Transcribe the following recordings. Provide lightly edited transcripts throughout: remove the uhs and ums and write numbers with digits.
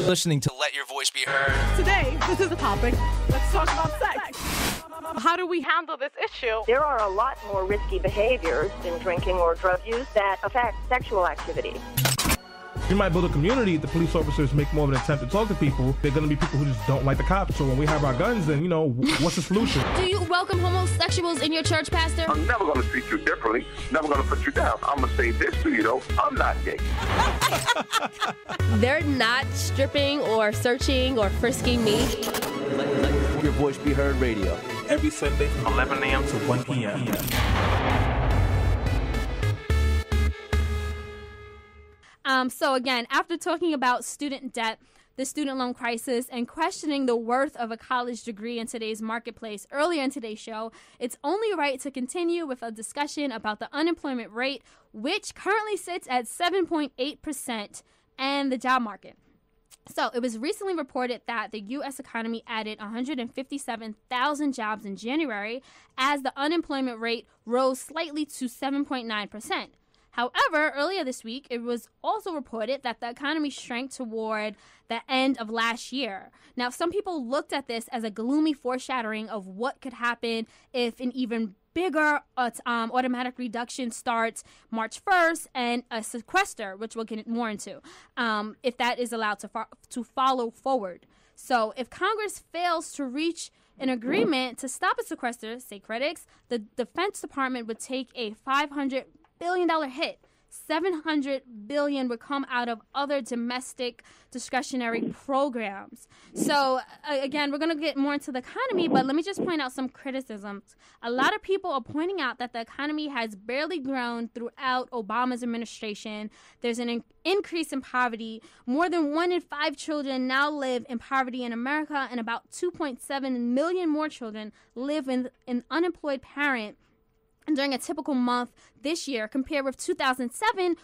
listening to Let Your Voice Be Heard. Today, this is a topic. Let's talk about sex. How do we handle this issue? There are a lot more risky behaviors in drinking or drug use that affect sexual activity. You might build a community if the police officers make more of an attempt to talk to people. They're going to be people who just don't like the cops. So when we have our guns, then, what's the solution? Do you welcome homosexuals in your church, Pastor? I'm never going to treat you differently. Never going to put you down. I'm going to say this to you, though. I'm not gay. They're not stripping or searching or frisking me. Let Your Voice Be Heard radio. Every Sunday from 11 a.m. to 1 p.m. So again, after talking about student debt, the student loan crisis, and questioning the worth of a college degree in today's marketplace earlier in today's show, it's only right to continue with a discussion about the unemployment rate, which currently sits at 7.8%, and the job market. So it was recently reported that the U.S. economy added 157,000 jobs in January, as the unemployment rate rose slightly to 7.9%. However, earlier this week, it was also reported that the economy shrank toward the end of last year. Now, some people looked at this as a gloomy foreshadowing of what could happen if an even bigger automatic reduction starts March 1st, and a sequester, which we'll get more into, if that is allowed to follow forward. So if Congress fails to reach an agreement to stop a sequester, say critics, the Defense Department would take a $500 billion hit. $700 billion would come out of other domestic discretionary programs. So again, we're going to get more into the economy, but let me just point out some criticisms. A lot of people are pointing out that the economy has barely grown throughout Obama's administration. There's an increase in poverty. More than 1 in 5 children now live in poverty in America, and about 2.7 million more children live with an unemployed parent during a typical month this year. Compared with 2007,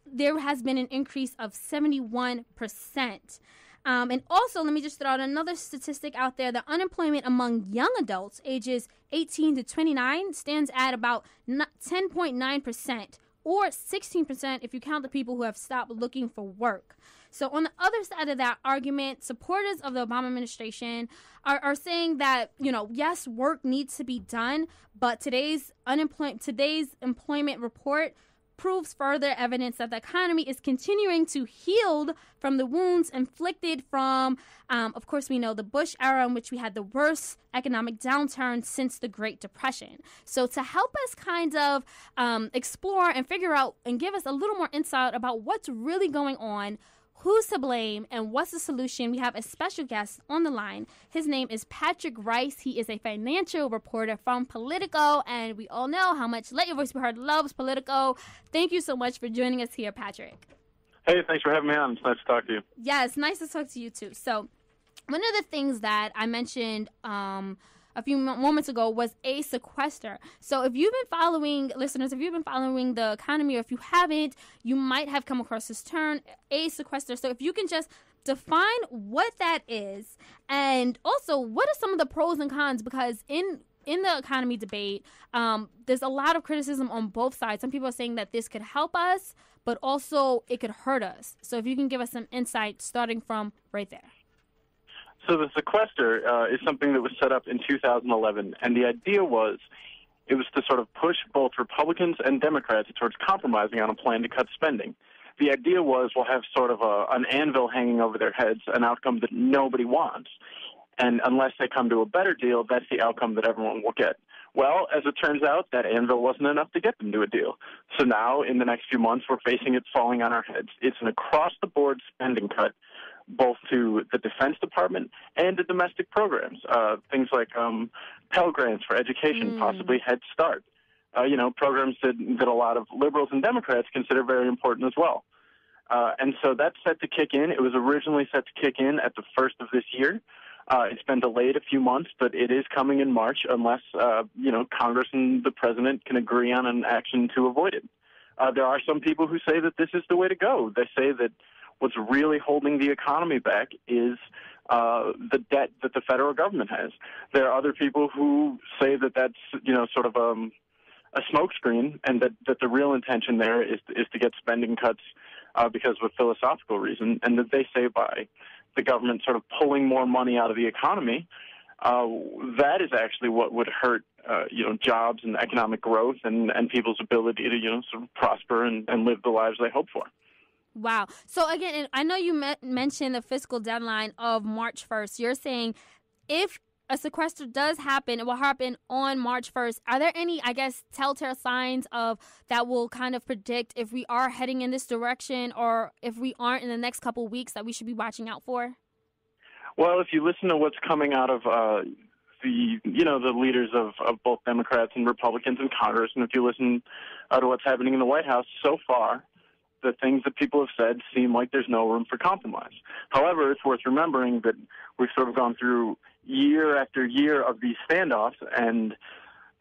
there has been an increase of 71%. And also, let me just throw out another statistic out there. The unemployment among young adults ages 18 to 29 stands at about 10.9%, or 16% if you count the people who have stopped looking for work. So on the other side of that argument, supporters of the Obama administration are saying that, yes, work needs to be done, but today's employment report proves further evidence that the economy is continuing to heal from the wounds inflicted from, of course, we know the Bush era, in which we had the worst economic downturn since the Great Depression. So to help us kind of explore and figure out and give us a little more insight about what's really going on, who's to blame, and what's the solution, we have a special guest on the line. His name is Patrick Reis. He is a financial reporter from Politico, and we all know how much Let Your Voice Be Heard loves Politico. Thank you so much for joining us here, Patrick. Hey, thanks for having me on. It's nice to talk to you. Yes, nice to talk to you, too. So one of the things that I mentioned a few moments ago was a sequester. So if you've been following, listeners, if you've been following the economy, or if you haven't, you might have come across this term, a sequester. So if you can just define what that is, and also what are some of the pros and cons, because in the economy debate, there's a lot of criticism on both sides. Some people are saying that this could help us, but also it could hurt us. So if you can give us some insight starting from right there. So the sequester is something that was set up in 2011, and the idea was it was to sort of push both Republicans and Democrats towards compromising on a plan to cut spending. The idea was we'll have sort of an anvil hanging over their heads, an outcome that nobody wants. And unless they come to a better deal, that's the outcome that everyone will get. Well, as it turns out, that anvil wasn't enough to get them to a deal. So now, in the next few months, we're facing it falling on our heads. It's an across-the-board spending cut, both to the Defense Department and to domestic programs, things like Pell Grants for education, possibly Head Start, programs that a lot of liberals and Democrats consider very important as well. And so that's set to kick in. It was originally set to kick in at the first of this year. It's been delayed a few months, but it is coming in March unless, Congress and the president can agree on an action to avoid it. There are some people who say that this is the way to go. They say that what's really holding the economy back is the debt that the federal government has. There are other people who say that that's, sort of a smokescreen, and that the real intention there is to get spending cuts because of a philosophical reason, and that they say by the government sort of pulling more money out of the economy, that is actually what would hurt, jobs and economic growth and people's ability to, sort of prosper and live the lives they hope for. Wow. So again, I know you mentioned the fiscal deadline of March 1st. You're saying if a sequester does happen, it will happen on March 1st. Are there any, I guess, telltale signs of that will kind of predict if we are heading in this direction or if we aren't in the next couple of weeks that we should be watching out for? Well, if you listen to what's coming out of the leaders of both Democrats and Republicans in Congress, and if you listen to what's happening in the White House so far, the things that people have said seem like there's no room for compromise. However, it's worth remembering that we've sort of gone through year after year of these standoffs, and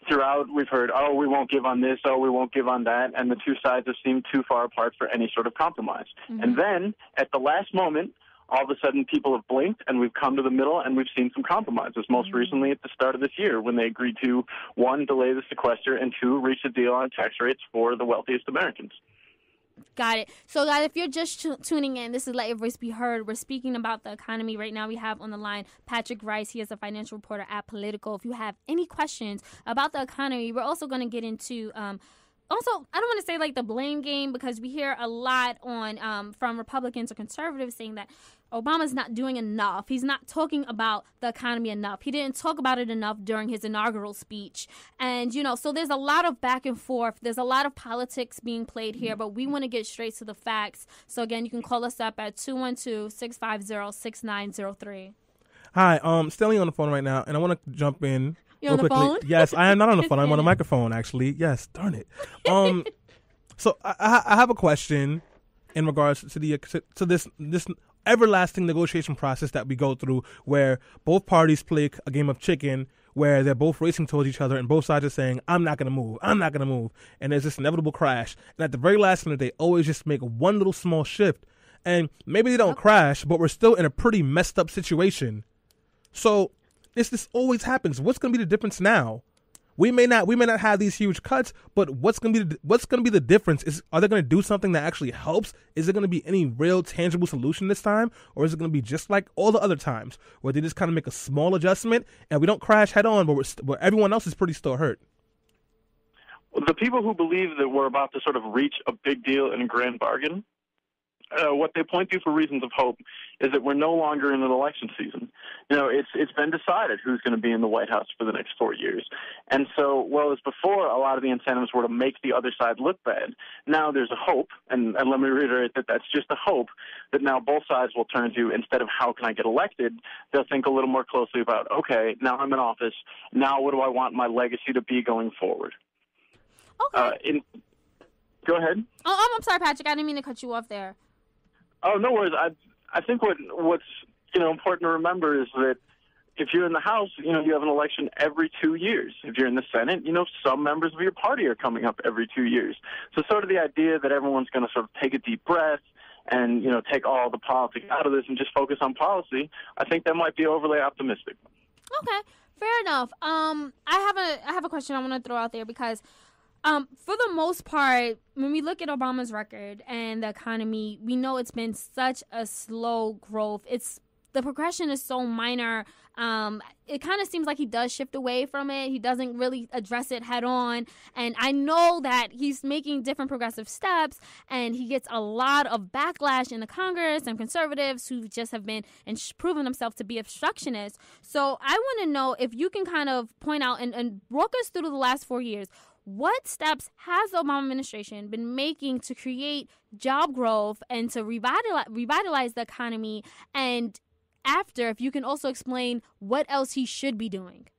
throughout we've heard, oh, we won't give on this, oh, we won't give on that, and the two sides have seemed too far apart for any sort of compromise. Mm-hmm. And then, at the last moment, all of a sudden people have blinked and we've come to the middle and we've seen some compromises, most recently at the start of this year when they agreed to, 1, delay the sequester, and 2, reach a deal on tax rates for the wealthiest Americans. Got it. So, guys, if you're just tuning in, this is Let Your Voice Be Heard. We're speaking about the economy right now. We have on the line Patrick Reis. He is a financial reporter at POLITICO. If you have any questions about the economy, we're also going to get into also, I don't want to say like the blame game, because we hear a lot on from Republicans or conservatives saying that Obama's not doing enough. He's not talking about the economy enough. He didn't talk about it enough during his inaugural speech. And, so there's a lot of back and forth. There's a lot of politics being played here, but we want to get straight to the facts. So, again, you can call us up at 212-650-6903. Hi, Stelly on the phone right now, and I want to jump in. You're on the phone? Yes, I am not on the phone. I'm on the microphone, actually. Yes, darn it. So I have a question in regards to this everlasting negotiation process that we go through, where both parties play a game of chicken, where they're both racing towards each other, and both sides are saying, I'm not going to move, I'm not going to move. And there's this inevitable crash. And at the very last minute, they always just make one little small shift. And maybe they don't crash, but we're still in a pretty messed up situation. So this always happens. What's going to be the difference now? We may not have these huge cuts, but what's going to be the difference? Are they going to do something that actually helps? Is there going to be any real tangible solution this time, or is it going to be just like all the other times where they just kind of make a small adjustment and we don't crash head on, but everyone else is pretty still hurt? Well, the people who believe that we're about to sort of reach a big deal and a grand bargain, what they point to for reasons of hope is that we're no longer in an election season. It's been decided who's going to be in the White House for the next 4 years. And so, as before, a lot of the incentives were to make the other side look bad. Now there's a hope, and let me reiterate that that's just a hope, that now both sides will turn to, instead of how can I get elected, they'll think a little more closely about, okay, now I'm in office, now what do I want my legacy to be going forward? Okay. Go ahead. Oh, I'm sorry, Patrick. I didn't mean to cut you off there. Oh, no worries. I think what's important to remember is that if you're in the House, you have an election every 2 years. If you're in the Senate, some members of your party are coming up every 2 years. So sort of the idea that everyone's going to sort of take a deep breath and, take all the politics out of this and just focus on policy, I think that might be overly optimistic. Okay, fair enough. I have a question I want to throw out there because for the most part, when we look at Obama's record and the economy, we know it's been such a slow growth. The progression is so minor. It kind of seems like he does shift away from it. He doesn't really address it head on. And I know that he's making different progressive steps, and he gets a lot of backlash in the Congress and conservatives who just have been and proven themselves to be obstructionists. So I want to know if you can kind of point out and walk us through the last 4 years. What steps has the Obama administration been making to create job growth and to revitalize the economy? And after, if you can also explain what else he should be doing.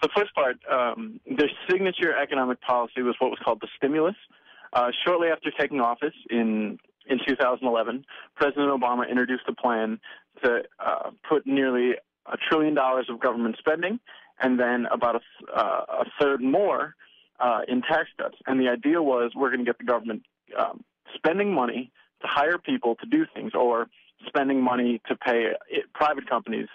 The first part, their signature economic policy was what was called the stimulus. Shortly after taking office in 2011, President Obama introduced a plan to put nearly $1 trillion of government spending and then about a third more in tax cuts. And the idea was we're going to get the government spending money to hire people to do things, or spending money to pay private companies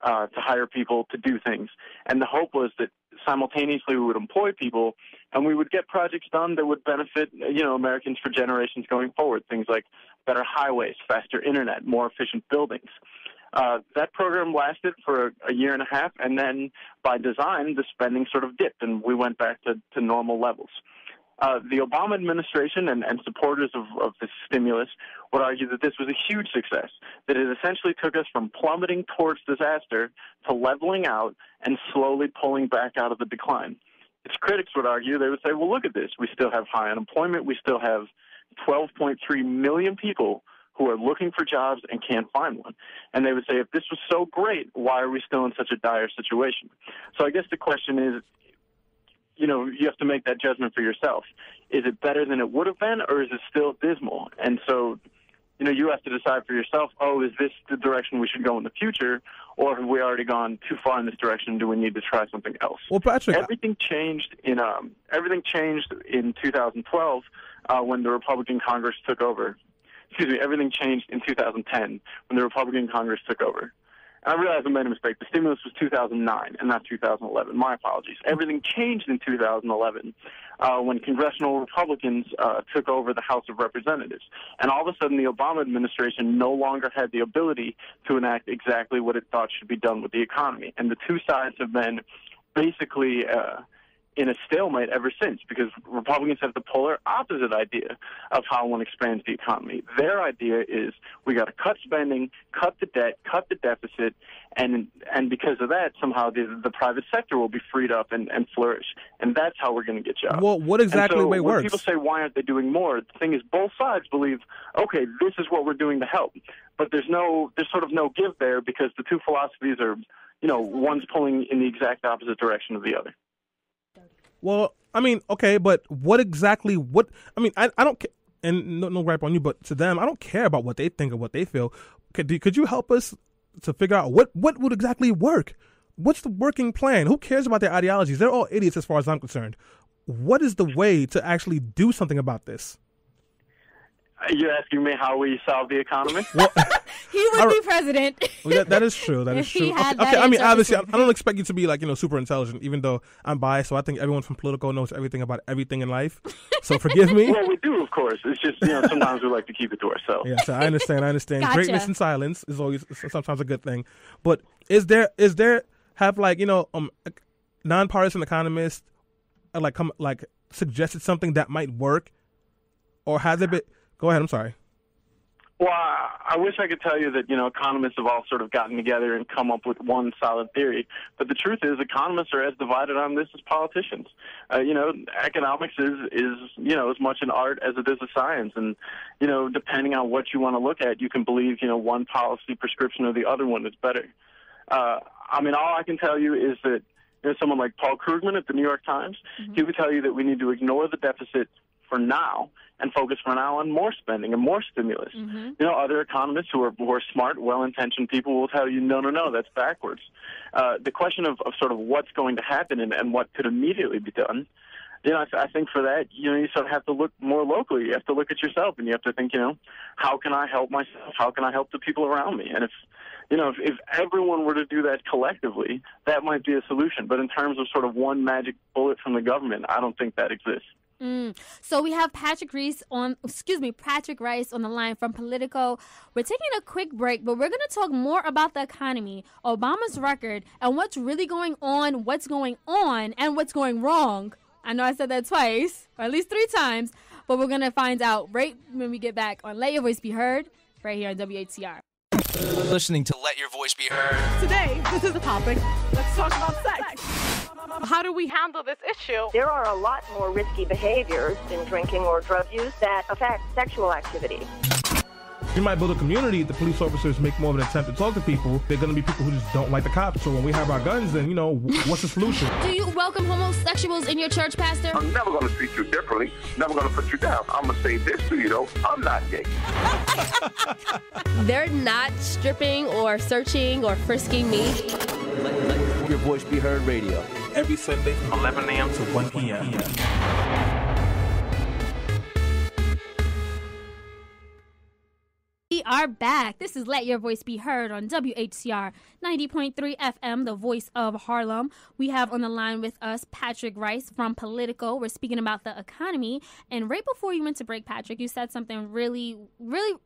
to hire people to do things. And the hope was that simultaneously we would employ people and we would get projects done that would benefit, Americans for generations going forward. Things like better highways, faster internet, more efficient buildings. That program lasted for a year and a half, and then by design, the spending sort of dipped, and we went back to normal levels. The Obama administration and supporters of this stimulus would argue that this was a huge success, that it essentially took us from plummeting towards disaster to leveling out and slowly pulling back out of the decline. Its critics would argue, they would say, well, look at this. We still have high unemployment. We still have 12.3 million people who are looking for jobs and can't find one. And they would say, if this was so great, why are we still in such a dire situation? So I guess the question is, you have to make that judgment for yourself. Is it better than it would have been, or is it still dismal? And so, you have to decide for yourself, is this the direction we should go in the future, or have we already gone too far in this direction? Do we need to try something else? Well, Patrick, everything changed in 2012 when the Republican Congress took over. Everything changed in 2010 when the Republican Congress took over. I realize I made a mistake. The stimulus was 2009 and not 2011. My apologies. Everything changed in 2011 when congressional Republicans took over the House of Representatives. And all of a sudden, the Obama administration no longer had the ability to enact exactly what it thought should be done with the economy. And the two sides have been basically in a stalemate ever since, because Republicans have the polar opposite idea of how one expands the economy. Their idea is we got to cut spending, cut the debt, cut the deficit, and because of that, somehow the private sector will be freed up and flourish. And that's how we're going to get jobs. Well, what exactly when works? People say, why aren't they doing more? The thing is, both sides believe, okay, this is what we're doing to help. But there's sort of no give there, because the two philosophies are, one's pulling in the exact opposite direction of the other. Well, I mean, okay, but I don't, and no gripe on you, but to them, I don't care about what they think or what they feel. Could you help us to figure out what would exactly work? What's the working plan? Who cares about their ideologies? They're all idiots as far as I'm concerned. What is the way to actually do something about this? You're asking me how we solve the economy? Well, he would be president. Well, that is true. That is true. Okay. I mean, obviously, I don't expect you to be super intelligent, even though I'm biased. So I think everyone from Politico knows everything about everything in life. So forgive me. Well, we do, of course. It's just sometimes we like to keep it to ourselves. Yeah, so I understand. Gotcha. Greatness in silence is always sometimes a good thing. But is there have nonpartisan economists suggested something that might work, or has it been? Go ahead. I'm sorry. Well, I wish I could tell you that, economists have all sort of gotten together and come up with one solid theory. But the truth is, economists are as divided on this as politicians. Economics is as much an art as it is a science. And, depending on what you want to look at, you can believe, one policy prescription or the other one is better. All I can tell you is that someone like Paul Krugman at the New York Times, he would tell you that we need to ignore the deficit for now and focus for now on more spending and more stimulus. Other economists who are smart, well-intentioned people will tell you, no, that's backwards. The question of sort of what's going to happen and what could immediately be done, I think for that, you sort of have to look more locally. You have to look at yourself and you have to think, how can I help myself? How can I help the people around me? And if everyone were to do that collectively, that might be a solution. But in terms of sort of one magic bullet from the government, I don't think that exists. So we have Patrick Rice on the line from Politico. We're taking a quick break, but we're going to talk more about the economy, Obama's record, and what's really going on, and what's going wrong. I know I said that twice, or at least 3 times, but we're going to find out right when we get back on Let Your Voice Be Heard, right here on WHCR. Listening to Let Your Voice Be Heard. Today, this is the topic. Let's talk about sex. How do we handle this issue? There are a lot more risky behaviors in drinking or drug use that affect sexual activity. You might build a community. The police officers make more of an attempt to talk to people. They're going to be people who just don't like the cops. So when we have our guns, then, what's the solution? Do you welcome homosexuals in your church, Pastor? I'm never going to treat you differently. Never going to put you down. I'm going to say this to you, though. I'm not gay. They're not stripping or searching or frisking me. Let Your Voice Be Heard radio. Every Sunday from 11 a.m. to 1 p.m. We are back. This is Let Your Voice Be Heard on WHCR 90.3 FM, the voice of Harlem. We have on the line with us Patrick Rice from Politico. We're speaking about the economy. And right before you went to break, Patrick, you said something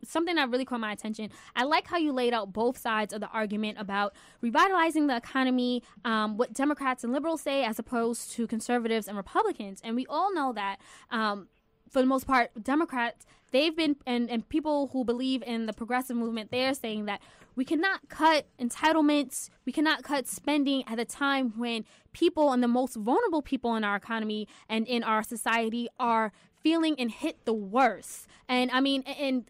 something that really caught my attention. I like how you laid out both sides of the argument about revitalizing the economy, what Democrats and liberals say as opposed to conservatives and Republicans. And we all know that for the most part, Democrats, they've been, and people who believe in the progressive movement, they're saying that we cannot cut entitlements, we cannot cut spending at a time when people and the most vulnerable people in our economy and in our society are feeling and hit the worst. And I mean, and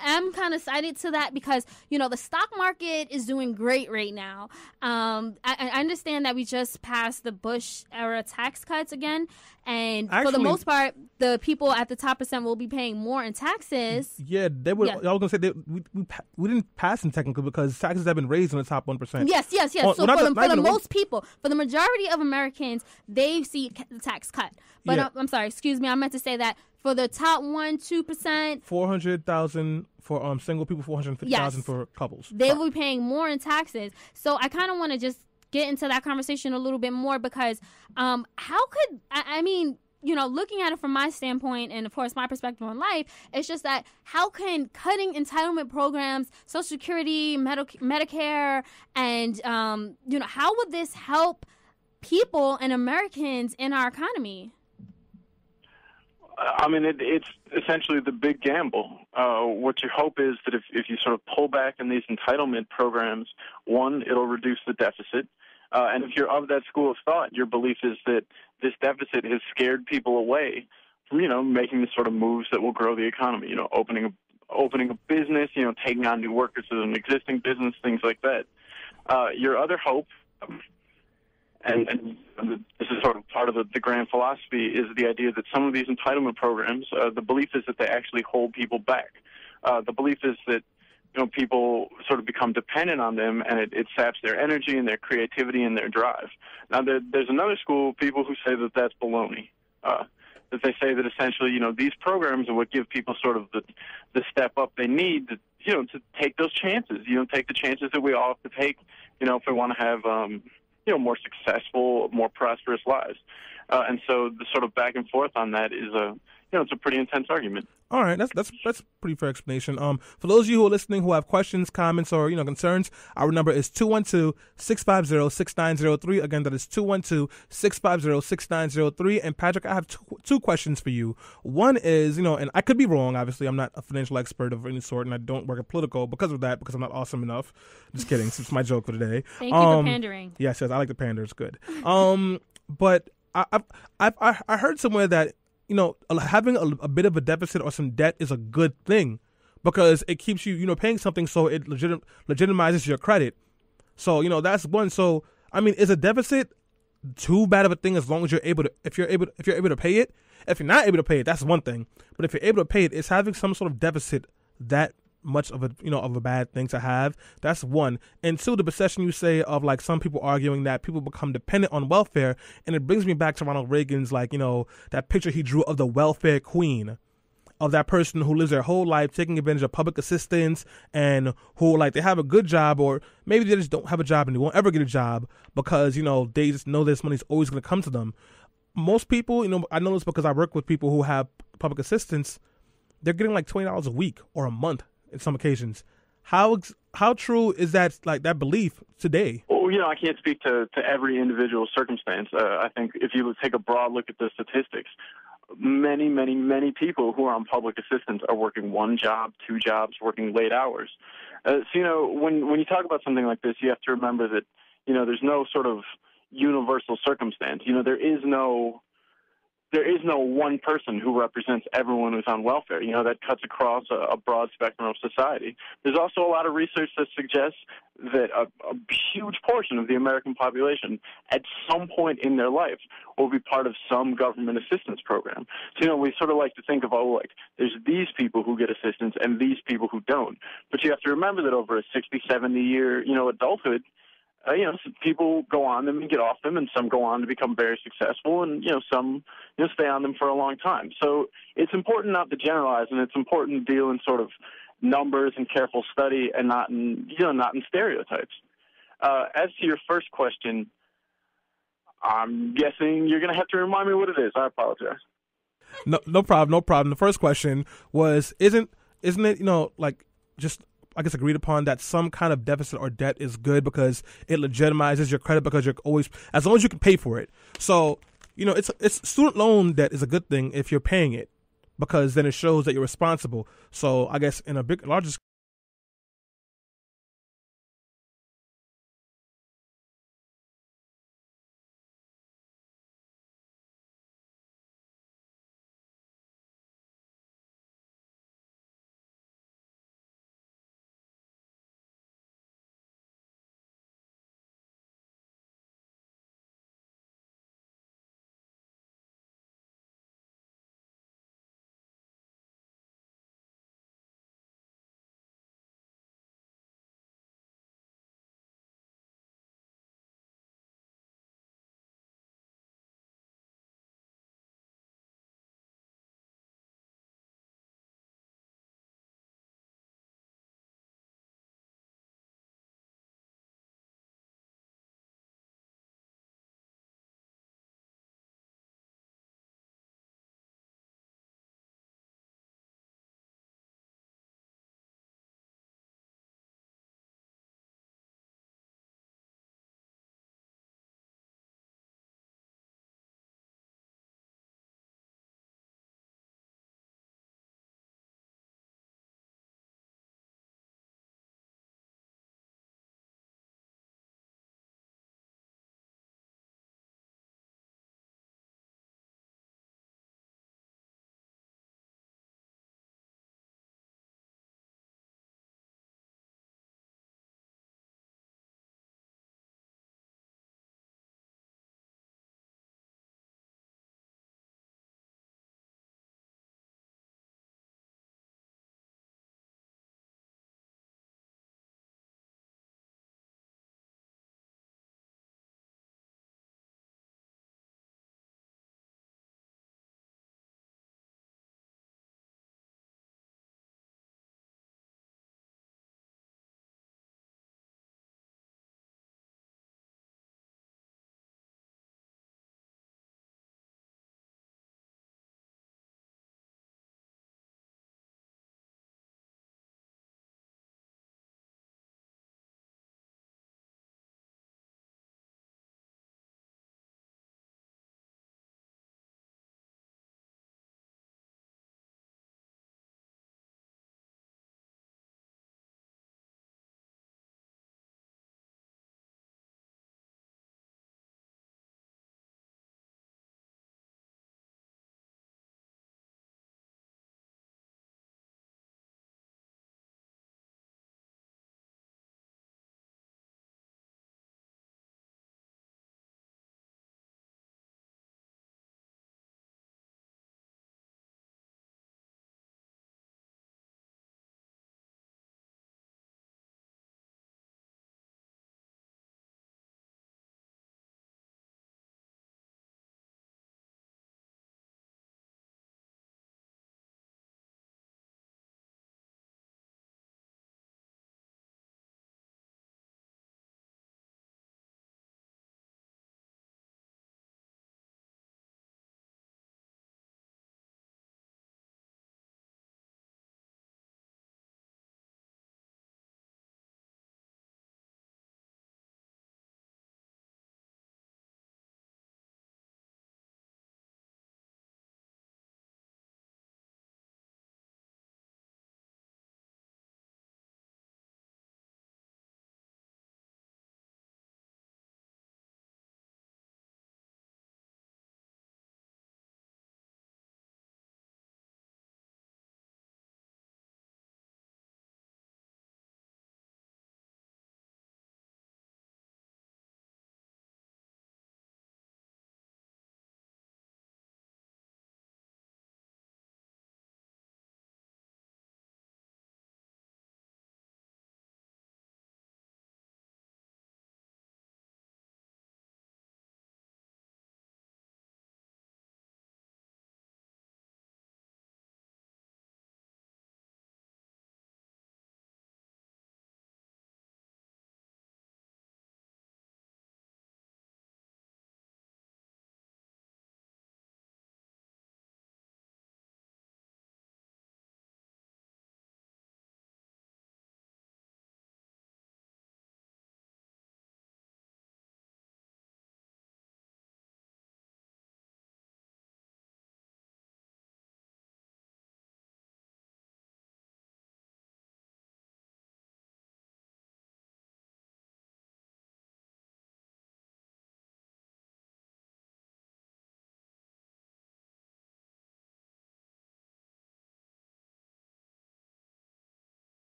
I'm kind of cited to that because, you know, the stock market is doing great right now. I understand that we just passed the Bush era tax cuts again. And for the most part, the people at the top percent will be paying more in taxes. Yeah, they would. Yeah. I was going to say we didn't pass them technically because taxes have been raised in the top 1%. Yes. So for the most people, for the majority of Americans, they see the tax cut. But I'm sorry, excuse me, I meant to say that for the top 2%, 400,000 for single people, 450,000 for couples. They will be paying more in taxes. So I kind of want to just get into that conversation a little bit more because how could I mean, you know, looking at it from my standpoint and, of course, my perspective on life, it's just that how can cutting entitlement programs, Social Security, Medicare, and, you know, how would this help people and Americans in our economy? I mean, it's essentially the big gamble. What you hope is that if you sort of pull back in these entitlement programs, one, it'll reduce the deficit. And if you're of that school of thought, your belief is that this deficit has scared people away from, you know, making the sort of moves that will grow the economy, you know, opening a business, you know, taking on new workers in an existing business, things like that. Your other hope, and this is sort of part of the grand philosophy, is the idea that some of these entitlement programs, the belief is that they actually hold people back. The belief is that, you know, people sort of become dependent on them, and it saps their energy and their creativity and their drive. Now, there's another school of people who say that that's baloney. That they say that essentially, you know, these programs are what give people sort of the step up they need to, you know, to take those chances. You know, take the chances that we all have to take, you know, if we want to have, you know, more successful, more prosperous lives. And so the sort of back and forth on that is you know, it's a pretty intense argument. All right, that's a pretty fair explanation. For those of you who are listening who have questions, comments, or, you know, concerns, our number is 212-650-6903. Again, that is 212-650-6903. And Patrick, I have two questions for you. One is, you know, and I could be wrong. Obviously, I'm not a financial expert of any sort, and I don't work at Politico because of that, because I'm not awesome enough. Just kidding. It's my joke for today. Thank you for pandering. Yes, I like the pander. It's good. But I heard somewhere that, you know, having a bit of a deficit or some debt is a good thing because it keeps you, you know, paying something, so it legitimizes your credit. So, you know, that's one. So, I mean, is a deficit too bad of a thing as long as you're able to, if you're able to pay it? If you're not able to pay it, that's one thing. But if you're able to pay it, is having some sort of deficit that much of a, you know, of a bad thing to have? That's one. And two, the perception you say of, like, some people arguing that people become dependent on welfare, and it brings me back to Ronald Reagan's, like, you know, that picture he drew of the welfare queen, of that person who lives their whole life taking advantage of public assistance, and who, like, they have a good job, or maybe they just don't have a job and they won't ever get a job because, you know, they just know this money's always going to come to them. Most people, you know, I know this because I work with people who have public assistance, they're getting like $20 a week or a month in some occasions. How true is that, like, that belief today? Well, you know, I can't speak to every individual circumstance. I think if you take a broad look at the statistics, many people who are on public assistance are working one job, two jobs, working late hours. So, you know, when you talk about something like this, you have to remember that, you know, there's no sort of universal circumstance. You know, there is no one person who represents everyone who's on welfare. You know, that cuts across a broad spectrum of society. There's also a lot of research that suggests that a huge portion of the American population at some point in their life will be part of some government assistance program. So, you know, we sort of like to think of, like, there's these people who get assistance and these people who don't. But you have to remember that over a 60, 70-year, you know, adulthood, you know, some people go on them and get off them, and some go on to become very successful, and, you know, some, you know, stay on them for a long time. So it's important not to generalize, and it's important to deal in sort of numbers and careful study, and not in stereotypes. As to your first question, I'm guessing you're going to have to remind me what it is. I apologize. No problem. The first question was, isn't it, like, just, I guess, agreed upon that some kind of deficit or debt is good because it legitimizes your credit because you're always, as long as you can pay for it. So, it's student loan debt is a good thing if you're paying it because then it shows that you're responsible. So I guess in a larger